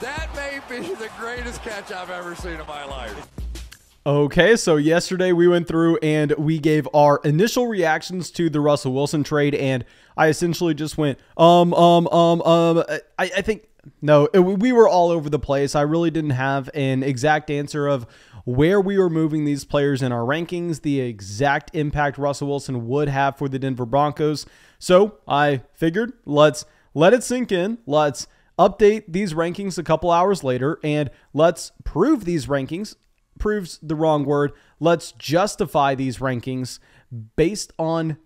That may be the greatest catch I've ever seen in my life. Okay, so yesterday we went through and we gave our initial reactions to the Russell Wilson trade, and I essentially just went, I think, no, we were all over the place. I really didn't have an exact answer of where we were moving these players in our rankings, the exact impact Russell Wilson would have for the Denver Broncos. So I figured, let's let it sink in. Let's update these rankings a couple hours later, and let's prove these rankings. Proves the wrong word. Let's justify these rankings based on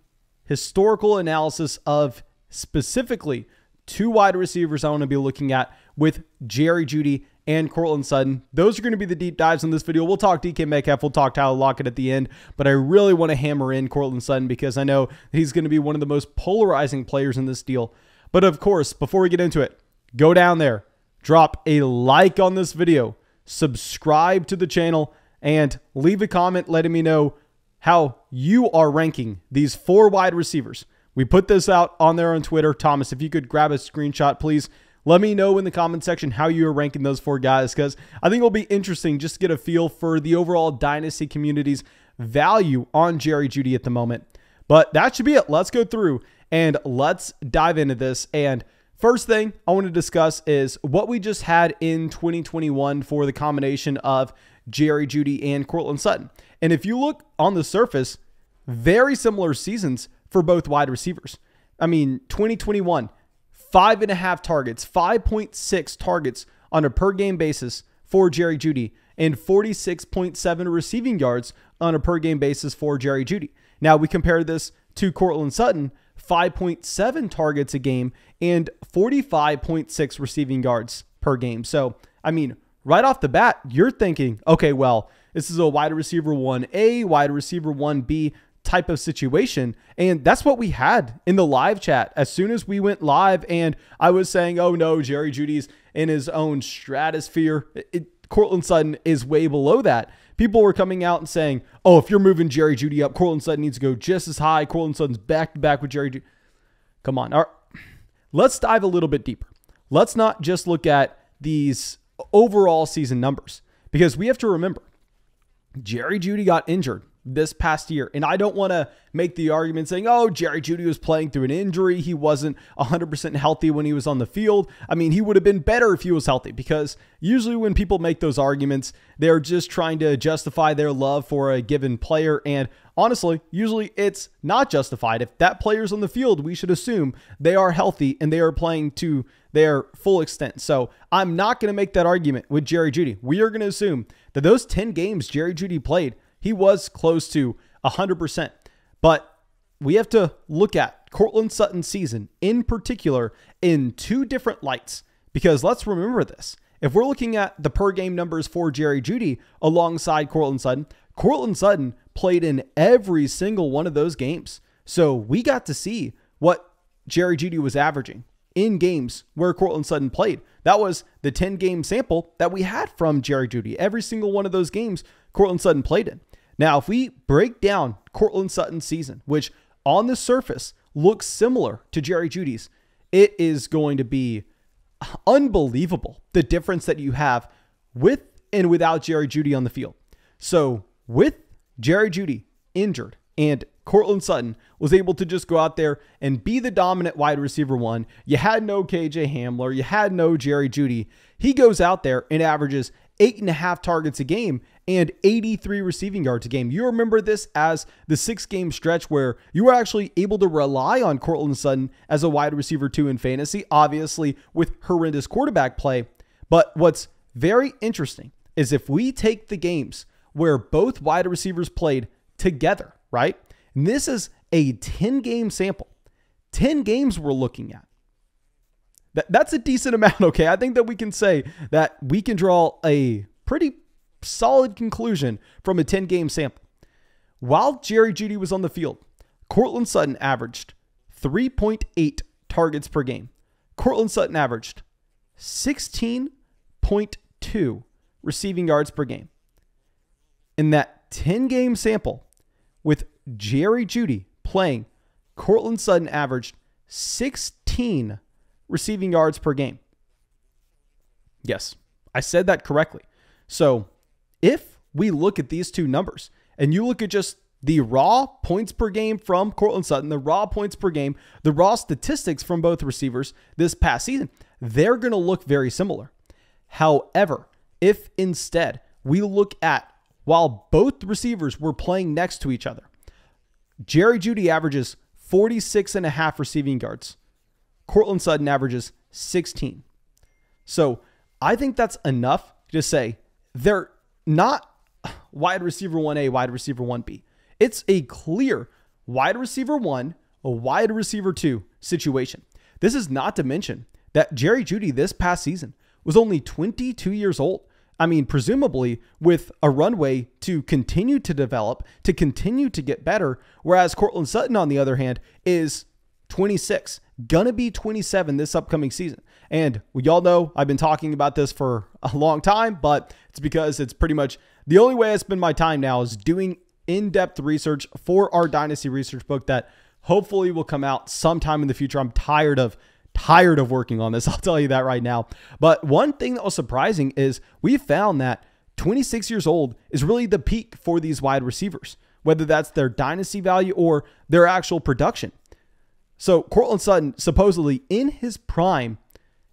historical analysis of specifically two wide receivers I want to be looking at with Jerry Jeudy and Courtland Sutton. Those are going to be the deep dives in this video. We'll talk DK Metcalf, we'll talk Tyler Lockett at the end, but I really want to hammer in Courtland Sutton because I know he's going to be one of the most polarizing players in this deal. But of course, before we get into it, go down there, drop a like on this video, subscribe to the channel, and leave a comment letting me know how you are ranking these four wide receivers. We put this out on there on Twitter. Thomas, if you could grab a screenshot, please let me know in the comment section how you are ranking those four guys, because I think it'll be interesting just to get a feel for the overall Dynasty community's value on Jerry Jeudy at the moment. But that should be it. Let's go through and let's dive into this. And first thing I want to discuss is what we just had in 2021 for the combination of Jerry Jeudy and Courtland Sutton. And if you look on the surface, very similar seasons for both wide receivers. I mean, 2021, 5.5 targets, 5.6 targets on a per game basis for Jerry Jeudy, and 46.7 receiving yards on a per game basis for Jerry Jeudy. Now we compare this to Courtland Sutton, 5.7 targets a game and 45.6 receiving yards per game. So, I mean, right off the bat, you're thinking, okay, well, this is a wide receiver 1A, wide receiver 1B type of situation. And that's what we had in the live chat. As soon as we went live and I was saying, oh no, Jerry Jeudy's in his own stratosphere, Courtland Sutton is way below that. People were coming out and saying, oh, if you're moving Jerry Jeudy up, Courtland Sutton needs to go just as high. Courtland Sutton's back-to-back with Jerry Jeudy. Come on. All right. Let's dive a little bit deeper. Let's not just look at these overall season numbers, because we have to remember Jerry Jeudy got injured this past year. And I don't want to make the argument saying, oh, Jerry Jeudy was playing through an injury. He wasn't 100% healthy when he was on the field. I mean, he would have been better if he was healthy, because usually when people make those arguments, they're just trying to justify their love for a given player. And honestly, usually it's not justified. If that player's on the field, we should assume they are healthy and they are playing to their full extent. So I'm not going to make that argument with Jerry Jeudy. We are going to assume that those 10 games Jerry Jeudy played, he was close to 100%. But we have to look at Courtland Sutton's season in particular in two different lights, because let's remember this. If we're looking at the per game numbers for Jerry Jeudy alongside Courtland Sutton played in every single one of those games. So we got to see what Jerry Jeudy was averaging in games where Courtland Sutton played. That was the 10-game sample that we had from Jerry Jeudy. Every single one of those games Courtland Sutton played in. Now, if we break down Courtland Sutton's season, which on the surface looks similar to Jerry Jeudy's, it is going to be unbelievable, the difference that you have with and without Jerry Jeudy on the field. So with Jerry Jeudy injured and Courtland Sutton was able to just go out there and be the dominant wide receiver one, you had no KJ Hamler, you had no Jerry Jeudy. He goes out there and averages 8.5 targets a game and 83 receiving yards a game. You remember this as the 6-game stretch where you were actually able to rely on Courtland Sutton as a wide receiver 2 in fantasy, obviously with horrendous quarterback play. But what's very interesting is if we take the games where both wide receivers played together, right? And this is a 10-game sample. 10 games we're looking at. That's a decent amount, okay? I think that we can say that we can draw a pretty solid conclusion from a 10-game sample. While Jerry Jeudy was on the field, Courtland Sutton averaged 3.8 targets per game. Courtland Sutton averaged 16.2 receiving yards per game. In that 10-game sample, with Jerry Jeudy playing, Courtland Sutton averaged 16 receiving yards per game. Yes, I said that correctly. So if we look at these two numbers and you look at just the raw points per game from Courtland Sutton, the raw points per game, the raw statistics from both receivers this past season, they're going to look very similar. However, if instead we look at while both receivers were playing next to each other, Jerry Jeudy averages 46.5 receiving yards. Courtland Sutton averages 16. So I think that's enough to say they're not wide receiver 1A, wide receiver 1B. It's a clear wide receiver 1, a wide receiver 2 situation. This is not to mention that Jerry Jeudy this past season was only 22 years old. I mean, presumably with a runway to continue to develop, to continue to get better, whereas Courtland Sutton, on the other hand, is 26, gonna be 27 this upcoming season. And y'all know I've been talking about this for a long time, but it's because it's pretty much the only way I spend my time now is doing in-depth research for our Dynasty research book that hopefully will come out sometime in the future. I'm tired of working on this. I'll tell you that right now. But one thing that was surprising is we found that 26 years old is really the peak for these wide receivers, whether that's their dynasty value or their actual production. So Courtland Sutton, supposedly in his prime,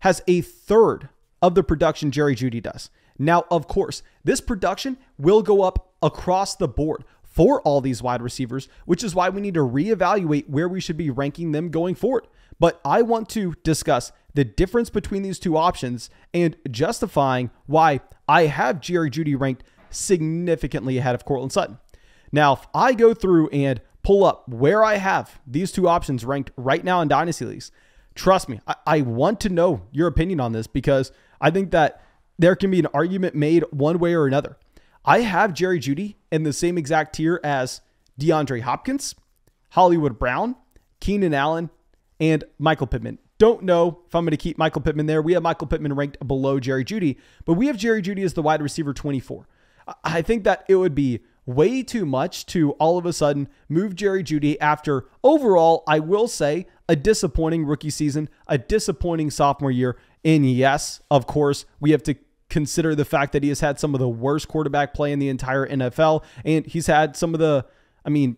has a third of the production Jerry Jeudy does. Now, of course, this production will go up across the board for all these wide receivers, which is why we need to reevaluate where we should be ranking them going forward. But I want to discuss the difference between these two options and justifying why I have Jerry Jeudy ranked significantly ahead of Courtland Sutton. Now, if I go through and pull up where I have these two options ranked right now in Dynasty Leagues, trust me, I want to know your opinion on this because I think that there can be an argument made one way or another. I have Jerry Jeudy in the same exact tier as DeAndre Hopkins, Hollywood Brown, Keenan Allen, and Michael Pittman. Don't know if I'm going to keep Michael Pittman there. We have Michael Pittman ranked below Jerry Jeudy, but we have Jerry Jeudy as the wide receiver 24. I think that it would be way too much to all of a sudden move Jerry Jeudy after overall, I will say, a disappointing rookie season, a disappointing sophomore year. And yes, of course, we have to consider the fact that he has had some of the worst quarterback play in the entire NFL. And he's had some of the,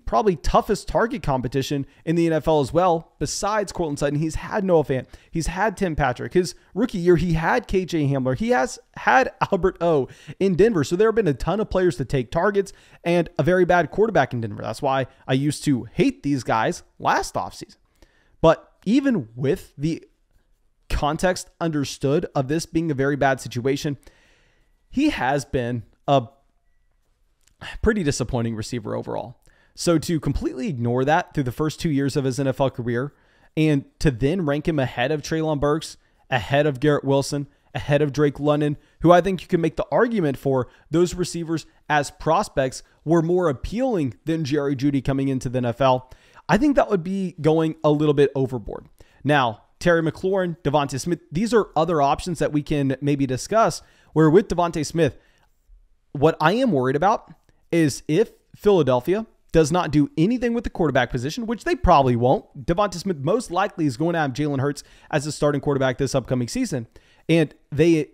probably toughest target competition in the NFL as well. Besides Courtland Sutton, he's had Noah Fant. He's had Tim Patrick. His rookie year, he had KJ Hamler. He has had Albert O in Denver. So there have been a ton of players to take targets and a very bad quarterback in Denver. That's why I used to hate these guys last offseason. But even with the context understood of this being a very bad situation, he has been a pretty disappointing receiver overall. So to completely ignore that through the first 2 years of his NFL career and to then rank him ahead of Treylon Burks, ahead of Garrett Wilson, ahead of Drake London, who I think you can make the argument for those receivers as prospects were more appealing than Jerry Jeudy coming into the NFL, I think that would be going a little bit overboard. Now, Terry McLaurin, Devontae Smith, these are other options that we can maybe discuss, where with Devontae Smith, what I am worried about is if Philadelphia does not do anything with the quarterback position, which they probably won't. Devontae Smith most likely is going to have Jalen Hurts as the starting quarterback this upcoming season. And they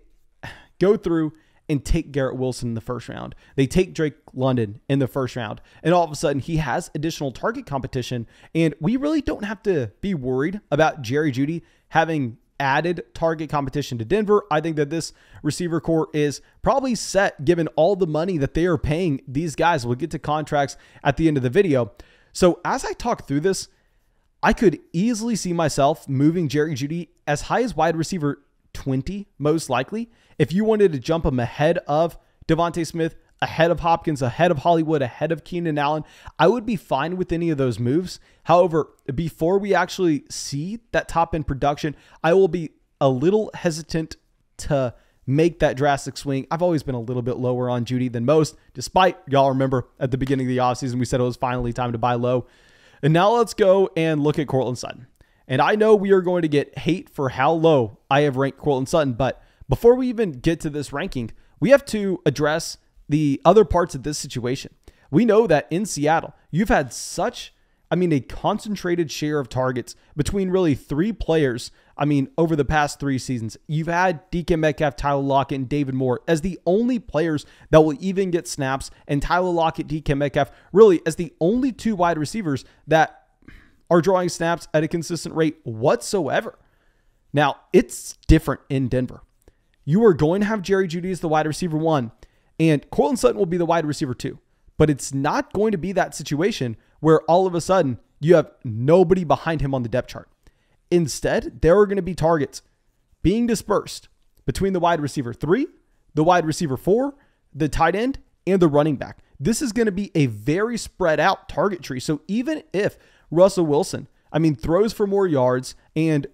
go through and take Garrett Wilson in the first round. They take Drake London in the first round. And all of a sudden, he has additional target competition. And we really don't have to be worried about Jerry Jeudy having added target competition to Denver. I think that this receiver core is probably set given all the money that they are paying these guys. We'll get to contracts at the end of the video. So as I talk through this, I could easily see myself moving Jerry Jeudy as high as wide receiver 20, most likely. If you wanted to jump him ahead of Devontae Smith, ahead of Hopkins, ahead of Hollywood, ahead of Keenan Allen, I would be fine with any of those moves. However, before we actually see that top end production, I will be a little hesitant to make that drastic swing. I've always been a little bit lower on Jeudy than most, despite y'all remember at the beginning of the offseason, we said it was finally time to buy low. And now let's go and look at Courtland Sutton. And I know we are going to get hate for how low I have ranked Courtland Sutton, but before we even get to this ranking, we have to address the other parts of this situation. We know that in Seattle, you've had such I mean, a concentrated share of targets between really 3 players. I mean, over the past 3 seasons, you've had DK Metcalf, Tyler Lockett, and David Moore as the only players that will even get snaps, and Tyler Lockett, DK Metcalf, really as the only 2 wide receivers that are drawing snaps at a consistent rate whatsoever. Now, it's different in Denver. You are going to have Jerry Jeudy as the wide receiver 1, and Courtland Sutton will be the wide receiver 2. But it's not going to be that situation where all of a sudden you have nobody behind him on the depth chart. Instead, there are going to be targets being dispersed between the wide receiver 3, the wide receiver 4, the tight end, and the running back. This is going to be a very spread out target tree. So even if Russell Wilson, throws for more yards and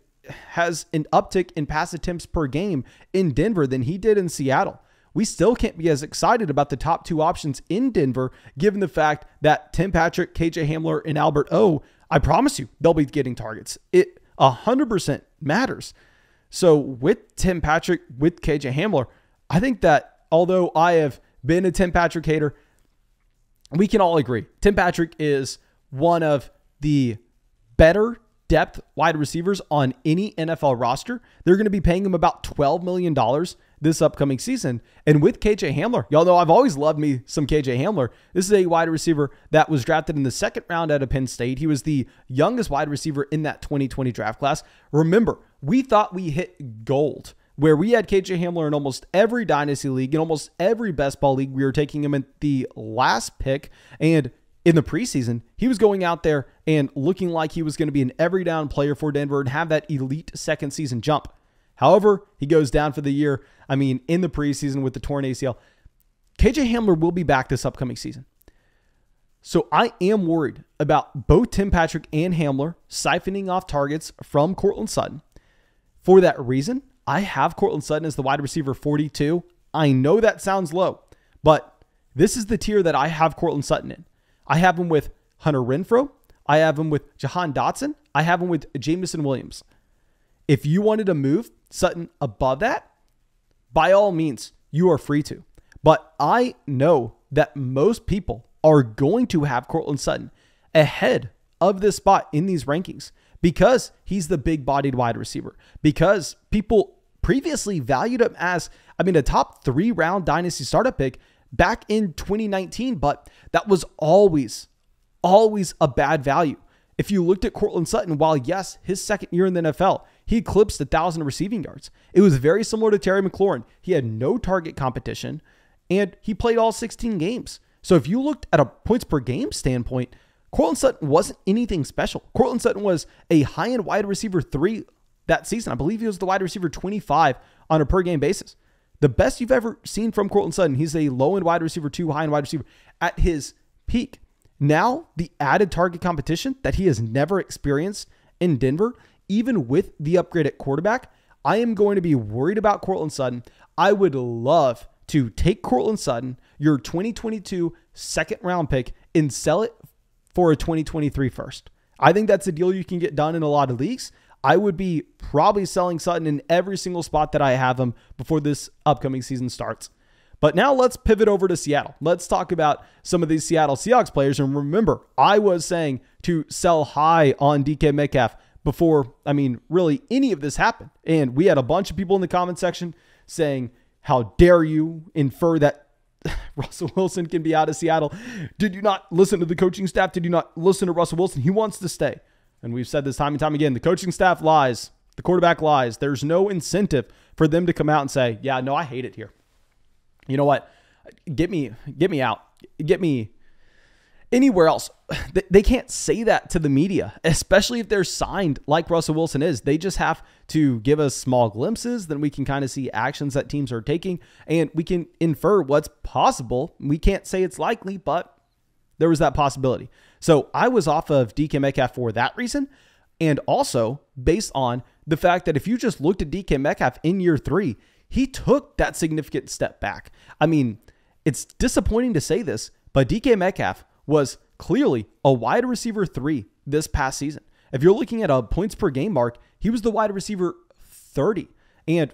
has an uptick in pass attempts per game in Denver than he did in Seattle, we still can't be as excited about the top 2 options in Denver, given the fact that Tim Patrick, KJ Hamler, and Albert O, I promise you, they'll be getting targets. It 100% matters. So with Tim Patrick, with KJ Hamler, I think that although I have been a Tim Patrick hater, we can all agree Tim Patrick is one of the better depth wide receivers on any NFL roster. They're going to be paying him about $12 million this upcoming season. And with KJ Hamler, y'all know I've always loved me some KJ Hamler. This is a wide receiver that was drafted in the 2nd round out of Penn State. He was the youngest wide receiver in that 2020 draft class. Remember, we thought we hit gold where we had KJ Hamler in almost every dynasty league, in almost every best ball league. We were taking him at the last pick, and in the preseason, he was going out there and looking like he was going to be an every down player for Denver and have that elite 2nd season jump. However, he goes down for the year. In the preseason with the torn ACL. KJ Hamler will be back this upcoming season. So I am worried about both Tim Patrick and Hamler siphoning off targets from Courtland Sutton. For that reason, I have Courtland Sutton as the wide receiver 42. I know that sounds low, but this is the tier that I have Courtland Sutton in. I have him with Hunter Renfrow. I have him with Jahan Dotson. I have him with Jameson Williams. If you wanted to move Sutton above that, by all means, you are free to. But I know that most people are going to have Courtland Sutton ahead of this spot in these rankings because he's the big-bodied wide receiver, because people previously valued him as, a top 3 round dynasty startup pick back in 2019, but that was always a bad value. If you looked at Courtland Sutton, while yes, his 2nd year in the NFL, he eclipsed 1,000 receiving yards. It was very similar to Terry McLaurin. He had no target competition, and he played all 16 games. So if you looked at a points per game standpoint, Courtland Sutton wasn't anything special. Courtland Sutton was a high-end wide receiver 3 that season. I believe he was the wide receiver 25 on a per game basis. The best you've ever seen from Courtland Sutton. He's a low-end wide receiver 2, high-end wide receiver at his peak. Now, the added target competition that he has never experienced in Denver, even with the upgrade at quarterback, I am going to be worried about Courtland Sutton. I would love to take Courtland Sutton, your 2022 2nd round pick, and sell it for a 2023 first. I think that's a deal you can get done in a lot of leagues. I would be probably selling Sutton in every single spot that I have him before this upcoming season starts. But now let's pivot over to Seattle. Let's talk about some of these Seattle Seahawks players. And remember, I was saying to sell high on DK Metcalf before, really any of this happened. And we had a bunch of people in the comment section saying, how dare you infer that Russell Wilson can be out of Seattle? Did you not listen to the coaching staff? Did you not listen to Russell Wilson? He wants to stay. And we've said this time and time again, the coaching staff lies. The quarterback lies. There's no incentive for them to come out and say, yeah, no, I hate it here. You know what? Get me out. Get me anywhere else. They can't say that to the media, especially if they're signed like Russell Wilson is. They just have to give us small glimpses. Then we can kind of see actions that teams are taking, and we can infer what's possible. We can't say it's likely, but there was that possibility. So I was off of DK Metcalf for that reason, and also based on the fact that if you just looked at DK Metcalf in year 3, he took that significant step back. It's disappointing to say this, but DK Metcalf was clearly a wide receiver 3 this past season. If you're looking at a points per game mark, he was the wide receiver 30. And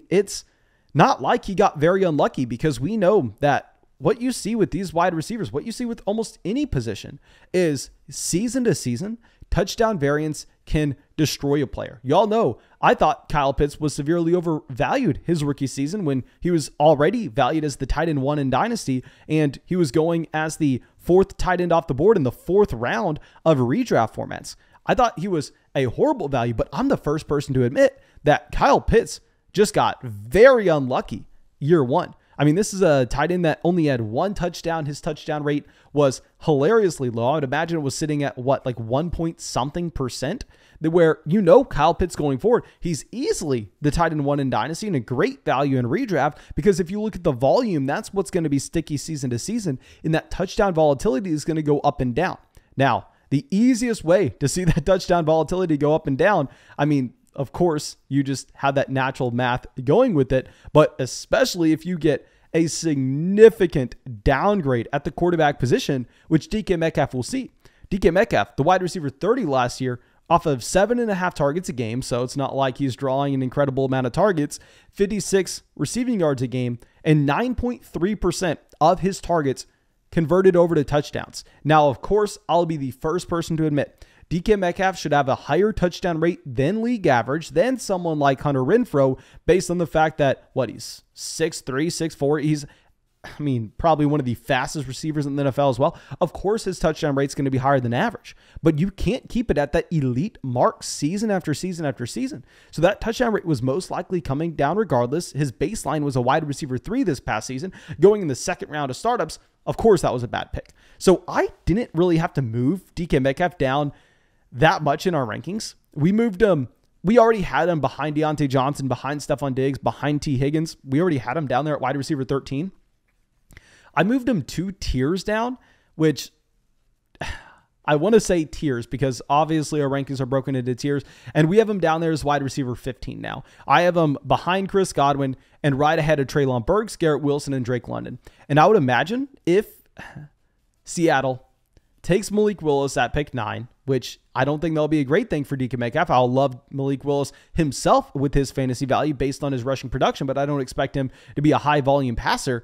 it's not like he got very unlucky, because we know that what you see with these wide receivers, what you see with almost any position, is season to season, touchdown variance can destroy a player. Y'all know, I thought Kyle Pitts was severely overvalued his rookie season when he was already valued as the tight end 1 in Dynasty, and he was going as the 4th tight end off the board in the 4th round of redraft formats. I thought he was a horrible value, but I'm the first person to admit that Kyle Pitts just got very unlucky year 1. I mean, this is a tight end that only had 1 touchdown. His touchdown rate was hilariously low. I would imagine it was sitting at what, like 1 point something %, where, you know, Kyle Pitts going forward, he's easily the tight end 1 in Dynasty and a great value in redraft, because if you look at the volume, that's what's going to be sticky season to season, and that touchdown volatility is going to go up and down. Now, the easiest way to see that touchdown volatility go up and down, I mean, of course, you just have that natural math going with it, but especially if you get a significant downgrade at the quarterback position, which DK Metcalf will see. DK Metcalf, the wide receiver 30 last year, off of 7.5 targets a game, so it's not like he's drawing an incredible amount of targets, 56 receiving yards a game, and 9.3% of his targets converted over to touchdowns. Now, of course, I'll be the first person to admit DK Metcalf should have a higher touchdown rate than league average, than someone like Hunter Renfrow, based on the fact that, he's 6'3", 6'4". He's, probably one of the fastest receivers in the NFL as well. Of course, his touchdown rate's going to be higher than average, but you can't keep it at that elite mark season after season after season. So that touchdown rate was most likely coming down regardless. His baseline was a wide receiver 3 this past season, going in the 2nd round of startups. Of course, that was a bad pick. So I didn't really have to move DK Metcalf down that much in our rankings. We moved him. We already had him behind Deontay Johnson, behind Stephon Diggs, behind T. Higgins. We already had him down there at wide receiver 13. I moved him 2 tiers down, which I want to say tiers because obviously our rankings are broken into tiers, and we have him down there as wide receiver 15 now. I have him behind Chris Godwin and right ahead of Treylon Burks, Garrett Wilson, and Drake London. And I would imagine if Seattle takes Malik Willis at pick 9, which I don't think that'll be a great thing for DK Metcalf. I'll love Malik Willis himself with his fantasy value based on his rushing production, but I don't expect him to be a high volume passer.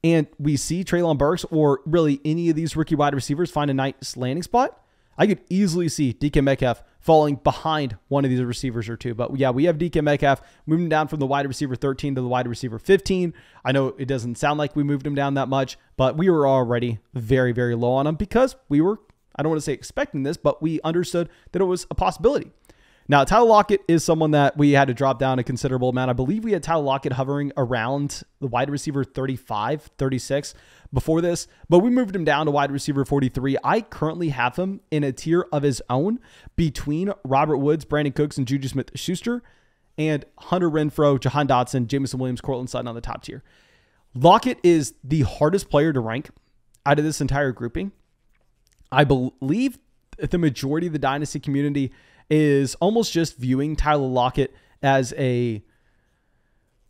And we see Treylon Burks or really any of these rookie wide receivers find a nice landing spot, I could easily see DK Metcalf falling behind one of these receivers or two. But yeah, we have DK Metcalf moving down from the wide receiver 13 to the wide receiver 15. I know it doesn't sound like we moved him down that much, but we were already very, very low on him because we were, I don't want to say expecting this, but we understood that it was a possibility. Now, Tyler Lockett is someone that we had to drop down a considerable amount. I believe we had Tyler Lockett hovering around the wide receiver 35, 36 before this, but we moved him down to wide receiver 43. I currently have him in a tier of his own between Robert Woods, Brandon Cooks, and Juju Smith-Schuster, and Hunter Renfrow, Jahan Dotson, Jameson Williams, Cortland Sutton on the top tier. Lockett is the hardest player to rank out of this entire grouping. I believe the majority of the Dynasty community is almost just viewing Tyler Lockett as a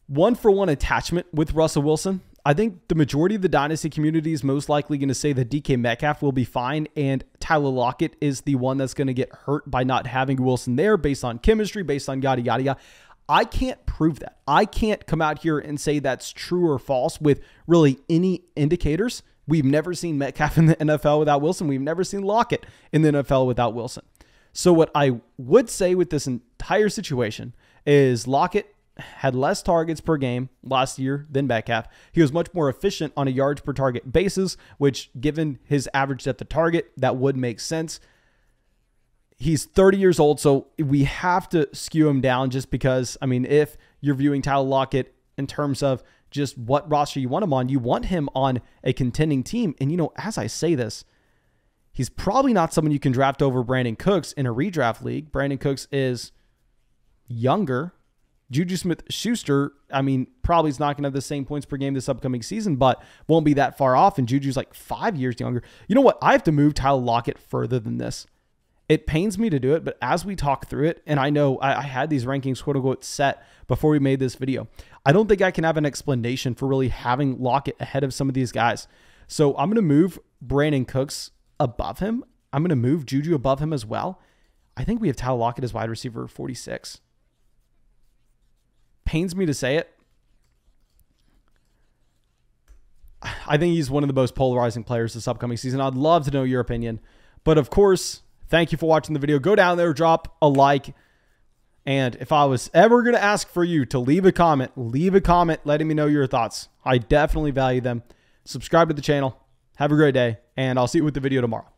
one-for-one attachment with Russell Wilson. I think the majority of the Dynasty community is most likely going to say that DK Metcalf will be fine and Tyler Lockett is the one that's going to get hurt by not having Wilson there based on chemistry, based on yada, yada, yada. I can't prove that. I can't come out here and say that's true or false with really any indicators. We've never seen Metcalf in the NFL without Wilson. We've never seen Lockett in the NFL without Wilson. So what I would say with this entire situation is Lockett had less targets per game last year than Metcalf. He was much more efficient on a yards per target basis, which given his average depth of target, that would make sense. He's 30 years old, so we have to skew him down just because, I mean, if you're viewing Tyler Lockett in terms of just what roster you want him on a contending team. And, you know, as I say this, he's probably not someone you can draft over Brandon Cooks in a redraft league. Brandon Cooks is younger. Juju Smith-Schuster, I mean, probably is not going to have the same points per game this upcoming season, but won't be that far off. And Juju's like 5 years younger. You know what? I have to move Tyler Lockett further than this. It pains me to do it, but as we talk through it, and I know I had these rankings quote unquote set before we made this video, I don't think I can have an explanation for really having Lockett ahead of some of these guys. So I'm going to move Brandon Cooks above him. I'm going to move Juju above him as well. I think we have Tyler Lockett as wide receiver 46. Pains me to say it. I think he's one of the most polarizing players this upcoming season. I'd love to know your opinion. But of course, thank you for watching the video. Go down there, drop a like. And if I was ever going to ask for you to leave a comment letting me know your thoughts. I definitely value them. Subscribe to the channel. Have a great day, and I'll see you with the video tomorrow.